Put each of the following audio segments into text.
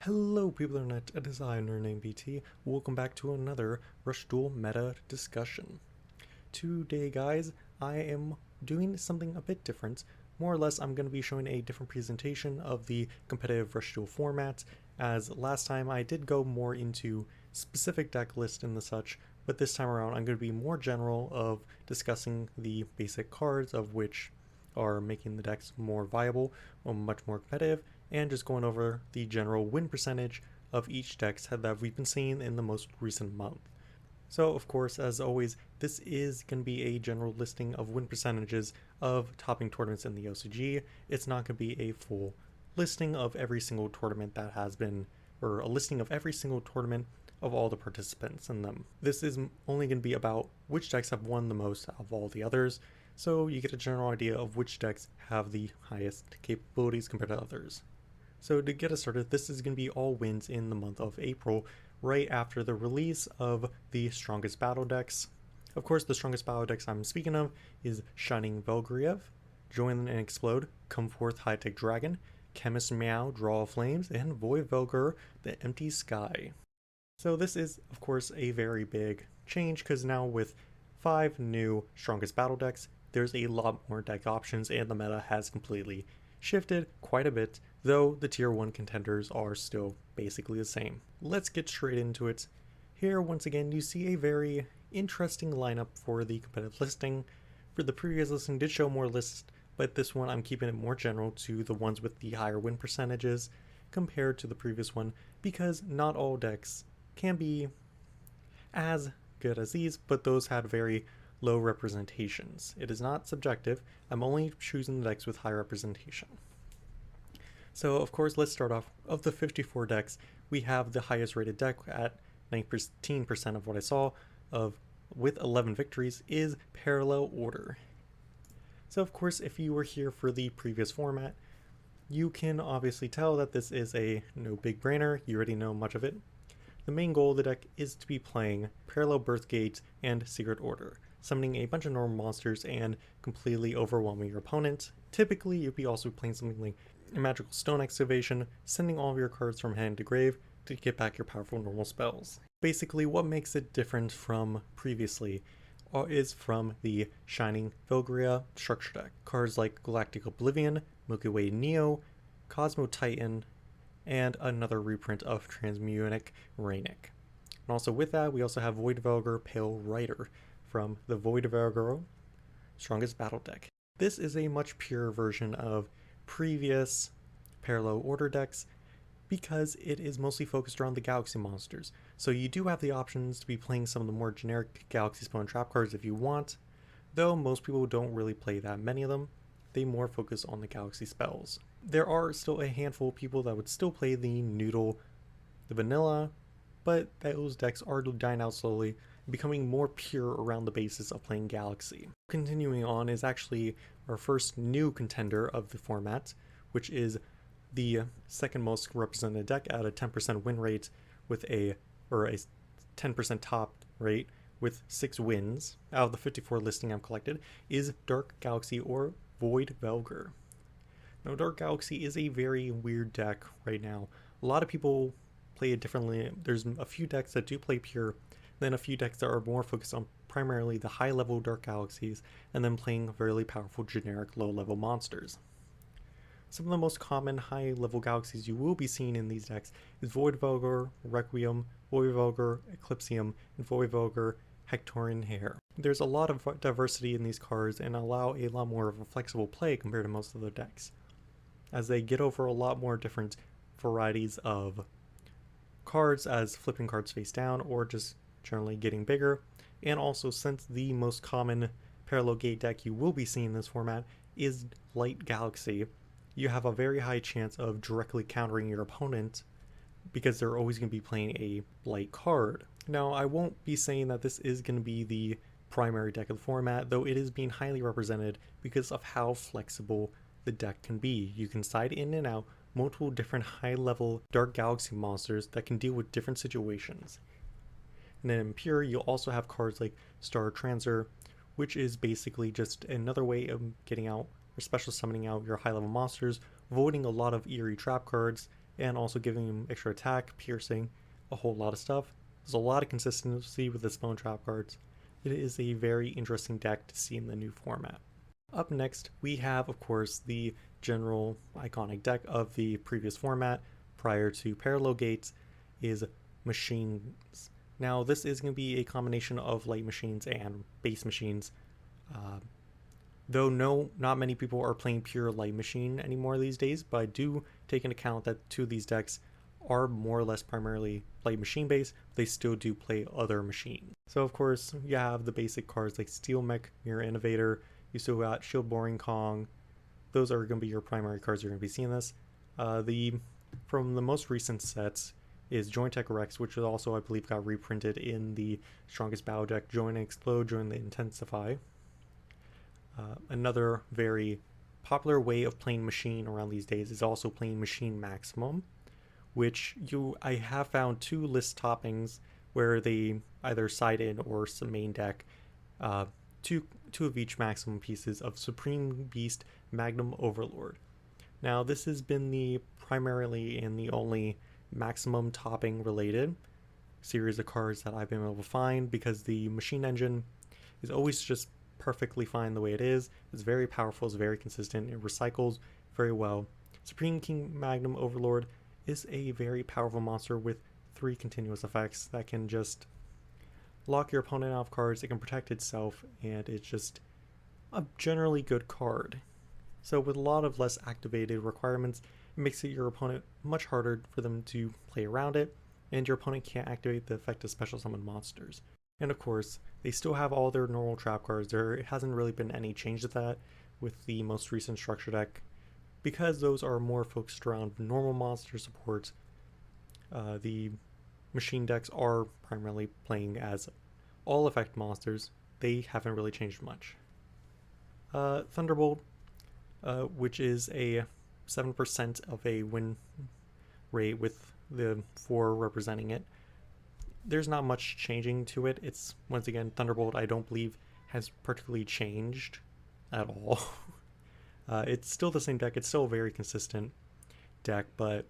Hello people internet, a designer named BT. Welcome back to another Rush Duel meta discussion. Today guys, I am doing something a bit different. More or less I'm going to be showing a different presentation of the competitive Rush Duel format, as last time I did go more into specific deck list and the such, but this time around I'm going to be more general of discussing the basic cards of which are making the decks more viable or much more competitive, and just going over the general win percentage of each deck that we've been seeing in the most recent month. So of course, as always, this is going to be a general listing of win percentages of topping tournaments in the OCG. It's not going to be a full listing of every single tournament that has been, or a listing of every single tournament of all the participants in them. This is only going to be about which decks have won the most of all the others, so you get a general idea of which decks have the highest capabilities compared to others. So to get us started, this is going to be all wins in the month of April, right after the release of the strongest battle decks. Of course, the strongest battle decks I'm speaking of is Shining Velgriev, Join and Explode, Come Forth High-Tech Dragon, Chemist Meow, Draw Flames, and Void Velger, the Empty Sky. So this is, of course, a very big change, because now with 5 new strongest battle decks, there's a lot more deck options and the meta has completely shifted quite a bit, though the tier 1 contenders are still basically the same. Let's get straight into it. Here once again you see a very interesting lineup for the competitive listing. For the previous listing did show more lists, but this one I'm keeping it more general to the ones with the higher win percentages compared to the previous one, because not all decks can be as good as these, but those had very low representations. It is not subjective, I'm only choosing the decks with high representation. So of course, let's start off. Of the 54 decks, we have the highest rated deck at 19% of what I saw, with 11 victories, is Parallel Order. So of course, if you were here for the previous format, you can obviously tell that this is a no big brainer, you already know much of it. The main goal of the deck is to be playing Parallel Birthgate and Secret Order, summoning a bunch of normal monsters and completely overwhelming your opponent. Typically, you'd be also playing something like a Magical Stone Excavation, sending all of your cards from hand to grave to get back your powerful normal spells. Basically, what makes it different from previously is from the Shining Velgria structure deck. Cards like Galactic Oblivion, Milky Way Neo, Cosmo Titan, and another reprint of Transmutinic Rainic. And also with that, we also have Void Velger Pale Rider from the Void Velger strongest battle deck. This is a much purer version of previous Parallel Order decks because it is mostly focused around the Galaxy monsters. So you do have the options to be playing some of the more generic Galaxy Spell and Trap cards if you want, though most people don't really play that many of them. They more focus on the Galaxy spells. There are still a handful of people that would still play the Noodle, the Vanilla, but those decks are dying out slowly, becoming more pure around the basis of playing Galaxy. Continuing on is actually our first new contender of the format, which is the second most represented deck at a 10% win rate with a 10% top rate with 6 wins out of the 54 listing I've collected, is Dark Galaxy or Void Velger. Now, Dark Galaxy is a very weird deck right now. A lot of people play it differently. There's a few decks that do play pure, then a few decks that are more focused on primarily the high level Dark Galaxies, and then playing very powerful generic low level monsters. Some of the most common high level galaxies you will be seeing in these decks is Void Velger, Requiem, Void Velger, Eclipsium, and Void Velger Hectorian Hair. There's a lot of diversity in these cards and allow a lot more of a flexible play compared to most of the decks, as they get over a lot more different varieties of cards, as flipping cards face down or just generally getting bigger. And also, since the most common Parallel Gate deck you will be seeing in this format is Light Galaxy, you have a very high chance of directly countering your opponent because they're always going to be playing a light card. Now, I won't be saying that this is going to be the primary deck of the format, though it is being highly represented because of how flexible the deck can be. You can side in and out multiple different high-level Dark Galaxy monsters that can deal with different situations. And then in Pure, you'll also have cards like Star Transer, which is basically just another way of getting out or special summoning out your high-level monsters, avoiding a lot of eerie trap cards, and also giving him extra attack, piercing, a whole lot of stuff. There's a lot of consistency with the spell and trap cards. It is a very interesting deck to see in the new format. Up next, we have, of course, the general iconic deck of the previous format prior to Parallel Gates is Machines. Now, this is going to be a combination of light machines and base machines. Though not many people are playing pure light machine anymore these days, but I do take into account that two of these decks are more or less primarily light machine based. They still do play other machines. So of course you have the basic cards like Steel Mech, Mirror Innovator. You still got Shield Boring Kong. Those are going to be your primary cards you're going to be seeing this. From the most recent sets is Joint Tech Rex, which is also I believe got reprinted in the Strongest Battle deck. Join and Explode, Join the Intensify. Another very popular way of playing machine around these days is also playing Machine Maximum, which I have found two list toppings where they either side in or some main deck two of each maximum pieces of Supreme Beast Magnum Overlord. Now this has been the primarily and the only maximum topping related series of cards that I've been able to find, because the machine engine is always just perfectly fine the way it is. It's very powerful, it's very consistent, it recycles very well. Supreme King Magnum Overlord is a very powerful monster with 3 continuous effects that can just lock your opponent out of cards, it can protect itself, and it's just a generally good card. So with a lot of less activated requirements, it makes it your opponent much harder for them to play around it, and your opponent can't activate the effect of special summon monsters. And of course, they still have all their normal trap cards. There hasn't really been any change to that with the most recent structure deck, because those are more focused around normal monster support. The machine decks are primarily playing as all effect monsters. They haven't really changed much. Thunderbolt, which is a 7% of a win rate with the 4 representing it. There's not much changing to it. It's, once again, Thunderbolt I don't believe has particularly changed at all. It's still the same deck, it's still a very consistent deck, but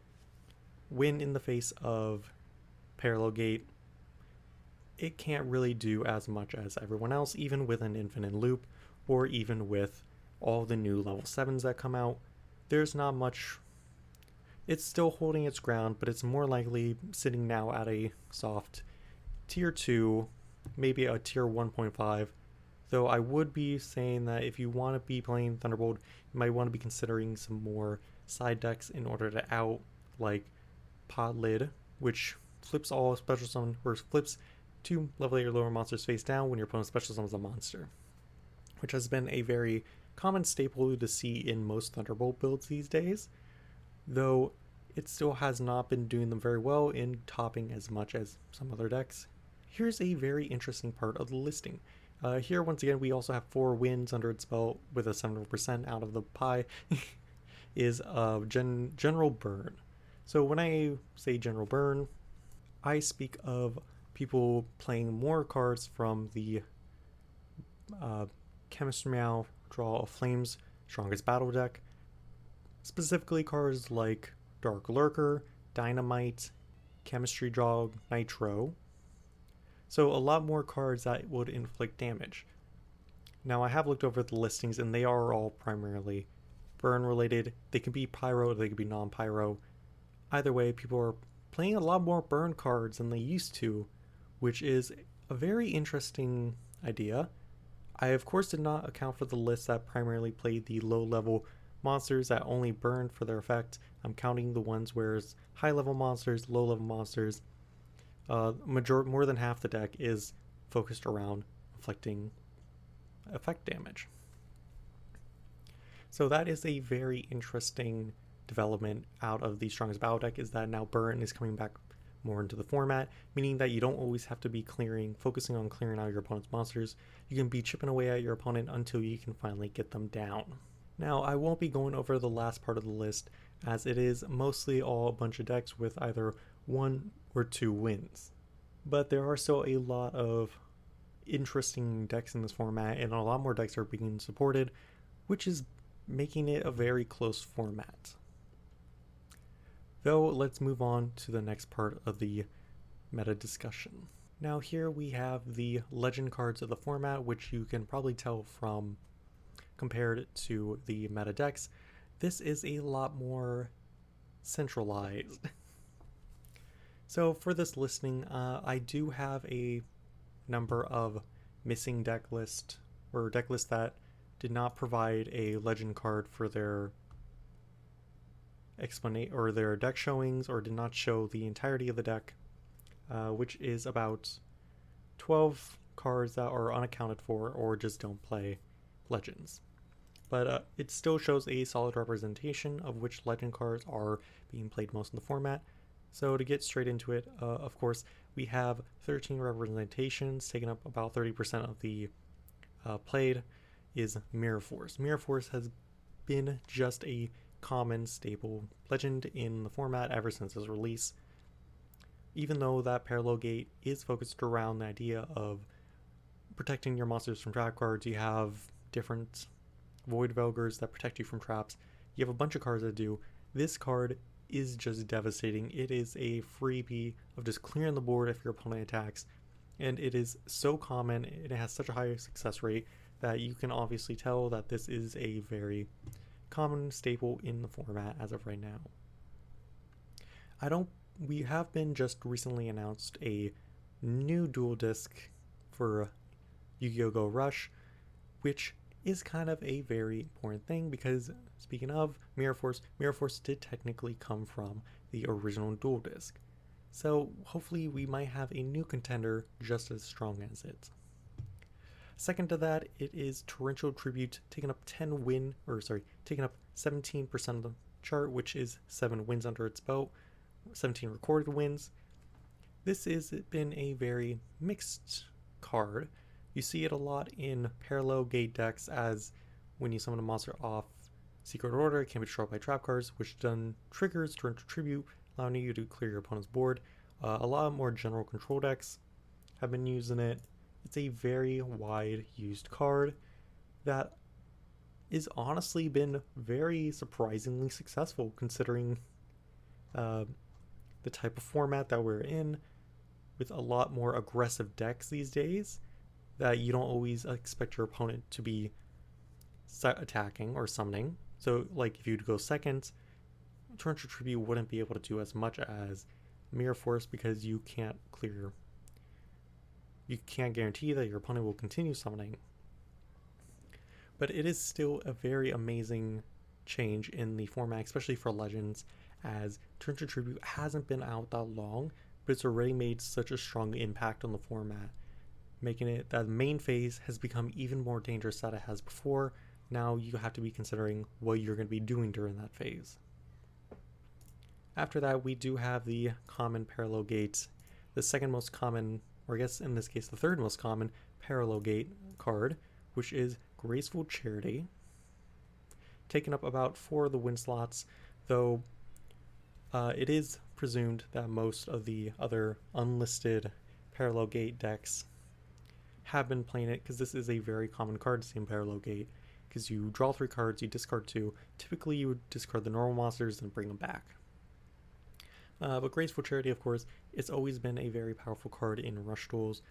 when in the face of Parallel Gate, it can't really do as much as everyone else, even with an infinite loop, or even with all the new level 7s that come out. There's not much. It's still holding its ground, but it's more likely sitting now at a soft tier 2, maybe a tier 1.5. Though I would be saying that if you want to be playing Thunderbolt, you might want to be considering some more side decks in order to out, like Pod Lid, which flips all special summon, or flips 2 level 8 or lower monsters face down when your opponent special summons a monster, which has been a very common staple to see in most Thunderbolt builds these days, though it still has not been doing them very well in topping as much as some other decks. Here's a very interesting part of the listing. Here, once again, we also have 4 wins under its belt with a 70% out of the pie, is General Burn. So when I say General Burn, I speak of people playing more cards from the Chemist Meow Draw of Flames Strongest Battle deck, specifically cards like Dark Lurker, Dynamite, Chemistry Draw, Nitro. So a lot more cards that would inflict damage. Now I have looked over the listings and they are all primarily burn related. They can be pyro, they can be non-pyro. Either way, people are playing a lot more burn cards than they used to, which is a very interesting idea. I of course did not account for the list that primarily played the low level monsters that only burn for their effect. I'm counting the ones where it's high level monsters, low level monsters. More than half the deck is focused around inflicting effect damage. So that is a very interesting development out of the Strongest Battle deck, is that now burn is coming back more into the format, meaning that you don't always have to be focusing on clearing out your opponent's monsters. You can be chipping away at your opponent until you can finally get them down. Now, I won't be going over the last part of the list, as it is mostly all a bunch of decks with either 1 or 2 wins. But there are still a lot of interesting decks in this format, and a lot more decks are being supported, which is making it a very close format. Though, let's move on to the next part of the meta discussion. Now here we have the legend cards of the format, which you can probably tell from compared to the meta decks. This is a lot more centralized. So for this listing, I do have a number of missing deck lists that did not provide a legend card for their or their deck showings, or did not show the entirety of the deck, which is about 12 cards that are unaccounted for or just don't play legends. But it still shows a solid representation of which legend cards are being played most in the format. So to get straight into it, of course, we have 13 representations, taking up about 30% of the played, is Mirror Force. Mirror Force has been just a common staple legend in the format ever since its release. Even though that parallel gate is focused around the idea of protecting your monsters from trap cards, you have different Void Velgers that protect you from traps. You have a bunch of cards that do. This card is just devastating. It is a freebie of just clearing the board if your opponent attacks, and it is so common, and it has such a high success rate that you can obviously tell that this is a very common staple in the format as of right now. We have been just recently announced a new dual disc for Yu-Gi-Oh! Go Rush, which is kind of a very important thing because, speaking of Mirror Force did technically come from the original dual disc. So hopefully we might have a new contender just as strong as it. Second to that, it is Torrential Tribute, taking up 17% of the chart, which is 7 wins under its belt, 17 recorded wins. This has been a very mixed card. You see it a lot in parallel gate decks, as when you summon a monster off Secret Order, it can be destroyed by trap cards, which then triggers Torrential Tribute, allowing you to clear your opponent's board. A lot more general control decks have been using it. It's a very wide used card that is honestly been very surprisingly successful considering the type of format that we're in, with a lot more aggressive decks these days that you don't always expect your opponent to be attacking or summoning. So like if you'd go second, Torrential Tribute wouldn't be able to do as much as Mirror Force because you can't guarantee that your opponent will continue summoning. But it is still a very amazing change in the format, especially for Legends, as Torrential Tribute hasn't been out that long, but it's already made such a strong impact on the format, making it that the main phase has become even more dangerous than it has before. Now you have to be considering what you're going to be doing during that phase. After that, we do have the common parallel gates, the second most common, or I guess in this case the third most common parallel gate card, which is Graceful Charity, taking up about 4 of the win slots, though it is presumed that most of the other unlisted parallel gate decks have been playing it, because this is a very common card to see in parallel gate, because you draw 3 cards, you discard 2. Typically you would discard the normal monsters and bring them back. But Graceful Charity, of course, it's always been a very powerful card in Rush Duels.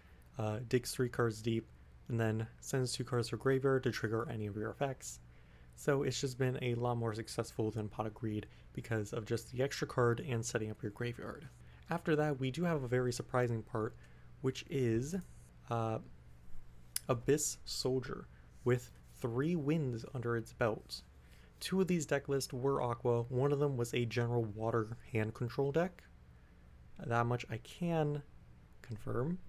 Digs 3 cards deep, and then sends 2 cards to graveyard to trigger any of your effects. So it's just been a lot more successful than Pot of Greed because of just the extra card and setting up your graveyard. After that, we do have a very surprising part, which is Abyss Soldier, with 3 wins under its belt. 2 of these deck lists were Aqua, one of them was a general water hand control deck. That much I can confirm.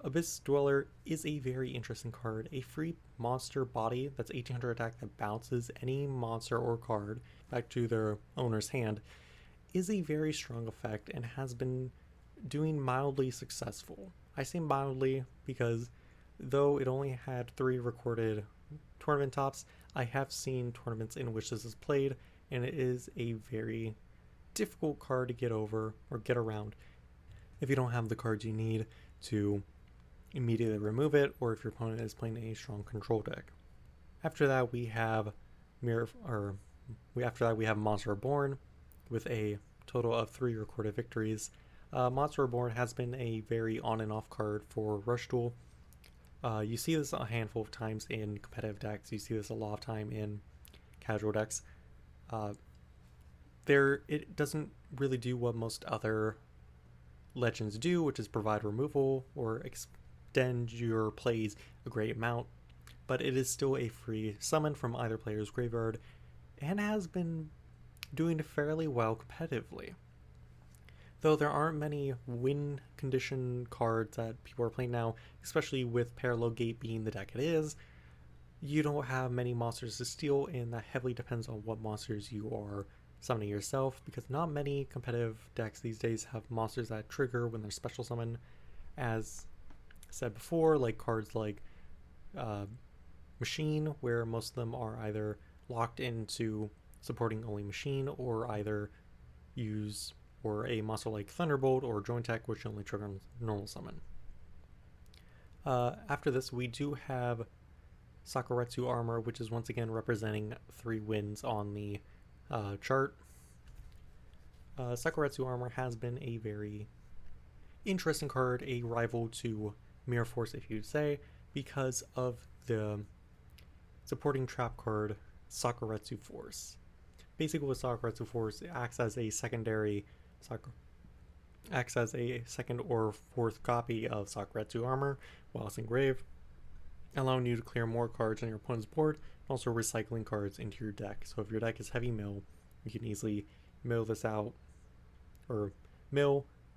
Abyss Dweller is a very interesting card. A free monster body that's 1800 attack that bounces any monster or card back to their owner's hand is a very strong effect and has been doing mildly successful. I say mildly because though it only had 3 recorded tournament tops, I have seen tournaments in which this is played, and it is a very difficult card to get over or get around if you don't have the cards you need to immediately remove it, or if your opponent is playing a strong control deck. After that, we have After that we have Monster Reborn with a total of 3 recorded victories. Monster Reborn has been a very on and off card for Rush Duel. You see this a handful of times in competitive decks. You see this a lot of time in casual decks. It doesn't really do what most other legends do, which is provide removal or extend your plays a great amount, but it is still a free summon from either player's graveyard and has been doing fairly well competitively. Though there aren't many win condition cards that people are playing now, especially with Parallel Gate being the deck it is, you don't have many monsters to steal, and that heavily depends on what monsters you are summoning yourself, because not many competitive decks these days have monsters that trigger when they're special summon. As said before, like cards like Machine, where most of them are either locked into supporting only Machine, or either use, or a monster like Thunderbolt or Joint Tech, which only trigger on normal summon. After this, we do have Sakuretsu Armor, which is once again representing 3 wins on the chart. Sakuretsu Armor has been a very interesting card, a rival to Mirror Force, if you'd say, because of the supporting trap card Sakuretsu Force. Basically, with Sakuretsu Force, it acts as a second or fourth copy of Sakuretsu Armor while it's engraved, allowing you to clear more cards on your opponent's board, and also recycling cards into your deck. So if your deck is heavy mill, you can easily mill this out, or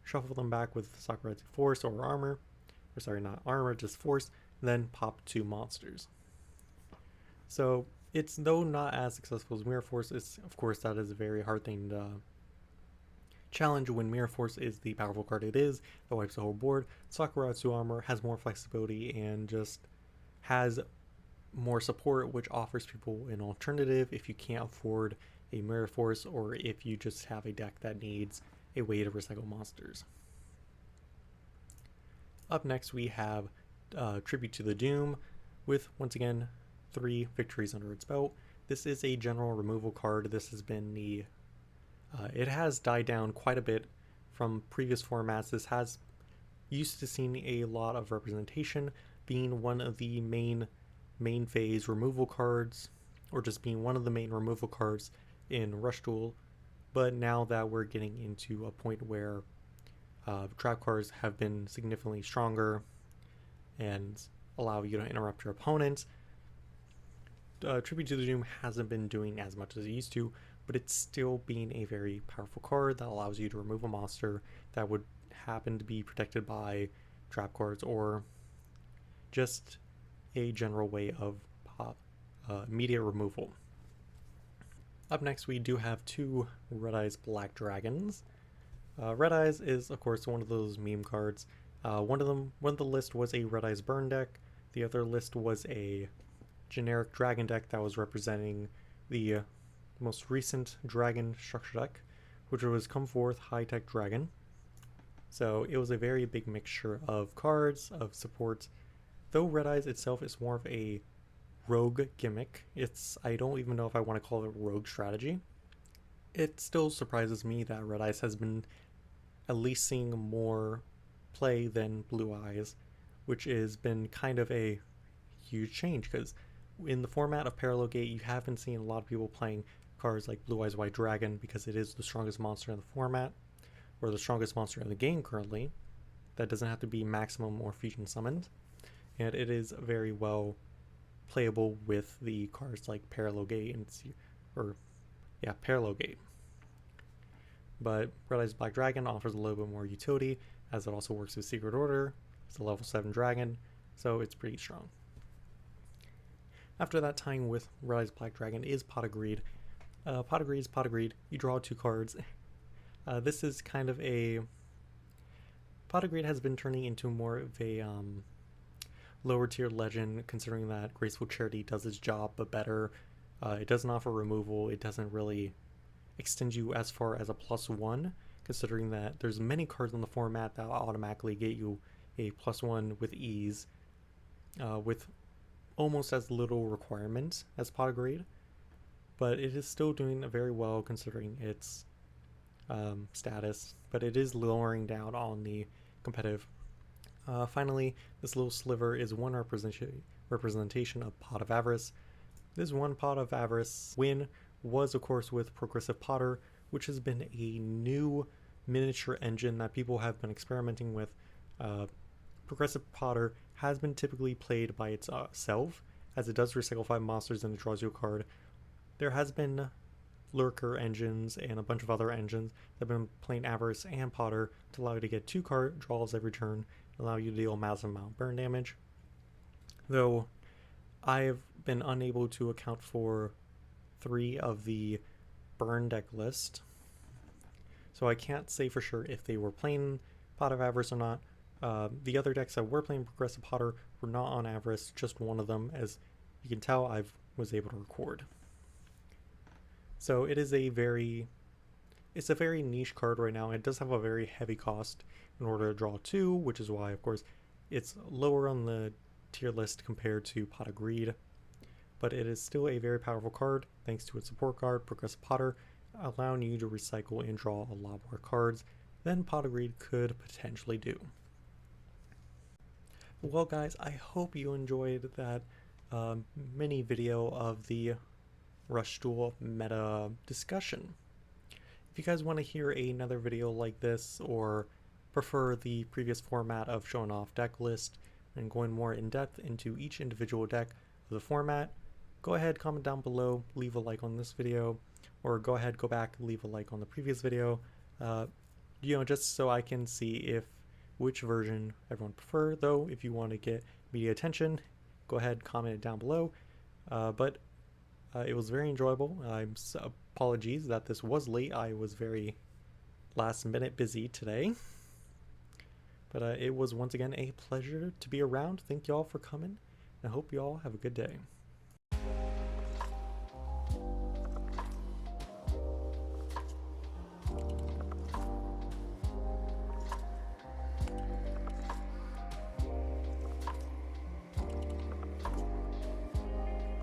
shuffle them back with Sakuretsu Force or Armor, or sorry, not Armor, just Force, and then pop 2 monsters. So it's, though not as successful as Mirror Force, it's, of course, that is a very hard thing to challenge when Mirror Force is the powerful card it is that wipes the whole board. Sakuretsu Armor has more flexibility and just has more support, which offers people an alternative if you can't afford a Mirror Force, or if you just have a deck that needs a way to recycle monsters. Up next we have Tribute to the Doom, with once again 3 victories under its belt. This is a general removal card. This has been the it has died down quite a bit from previous formats. This has used to seeing a lot of representation, being one of the main phase removal cards, or just being one of the main removal cards in Rush Duel. But now that we're getting into a point where trap cards have been significantly stronger and allow you to interrupt your opponent, Tribute to the Doom hasn't been doing as much as it used to, but it's still being a very powerful card that allows you to remove a monster that would happen to be protected by trap cards, or just a general way of immediate removal. Up next, we do have 2 Red Eyes Black Dragons. Red Eyes is, of course, one of those meme cards. One of the list was a Red Eyes Burn deck. The other list was a generic dragon deck that was representing the most recent dragon structure deck, which was Come Forth High Tech Dragon. So it was a very big mixture of cards, of support. Though Red Eyes itself is more of a rogue gimmick, I don't even know if I want to call it rogue strategy. It still surprises me that Red Eyes has been at least seeing more play than Blue Eyes, which has been kind of a huge change, because in the format of Parallel Gate, you haven't seen a lot of people playing cards like Blue Eyes White Dragon, because it is the strongest monster in the format, or the strongest monster in the game currently, that doesn't have to be maximum or fusion summoned, and it is very well playable with the cards like Parallel Gate Parallel Gate. But Red Eyes Black Dragon offers a little bit more utility, as it also works with Secret Order. It's a level 7 dragon, so it's pretty strong. After that, tying with Red Eyes Black Dragon is Pot of Greed. Pot of Greed, you draw 2 cards. This is kind of a... Pot of Greed has been turning into more of a lower tier legend, considering that Graceful Charity does its job, but better. It doesn't offer removal. It doesn't really extend you as far as a +1, considering that there's many cards in the format that automatically get you a +1 with ease, with almost as little requirement as Pot of Greed. but it is still doing very well considering its status, but it is lowering down on the competitive. Finally, this little sliver is one representation of Pot of Avarice. This one Pot of Avarice win was, of course, with Progressive Potter, which has been a new miniature engine that people have been experimenting with. Progressive Potter has been typically played by itself, as it does recycle 5 monsters and it draws you a card. There has been Lurker engines and a bunch of other engines that have been playing Avarice and Potter to allow you to get 2 card draws every turn, allow you to deal a massive amount of burn damage. Though I've been unable to account for 3 of the burn deck list, so I can't say for sure if they were playing Pot of Avarice or not. The other decks that were playing Progressive Potter were not on Avarice, just one of them, as you can tell I was able to record. So it is it's a very niche card right now. It does have a very heavy cost in order to draw 2, which is why, of course, it's lower on the tier list compared to Pot of Greed. But it is still a very powerful card, thanks to its support card, Progressive Potter, allowing you to recycle and draw a lot more cards than Pot of Greed could potentially do. Well guys, I hope you enjoyed that mini video of the Rush Duel meta discussion. If you guys want to hear another video like this, or prefer the previous format of showing off deck list and going more in depth into each individual deck of the format, go ahead, comment down below, leave a like on this video, or go ahead, go back, leave a like on the previous video, just so I can see which version everyone prefer. Though if you want to get media attention, go ahead, comment it down below. But it was very enjoyable. Apologies that this was late. I was very last minute busy today. But it was once again a pleasure to be around. Thank y'all for coming. I hope y'all have a good day.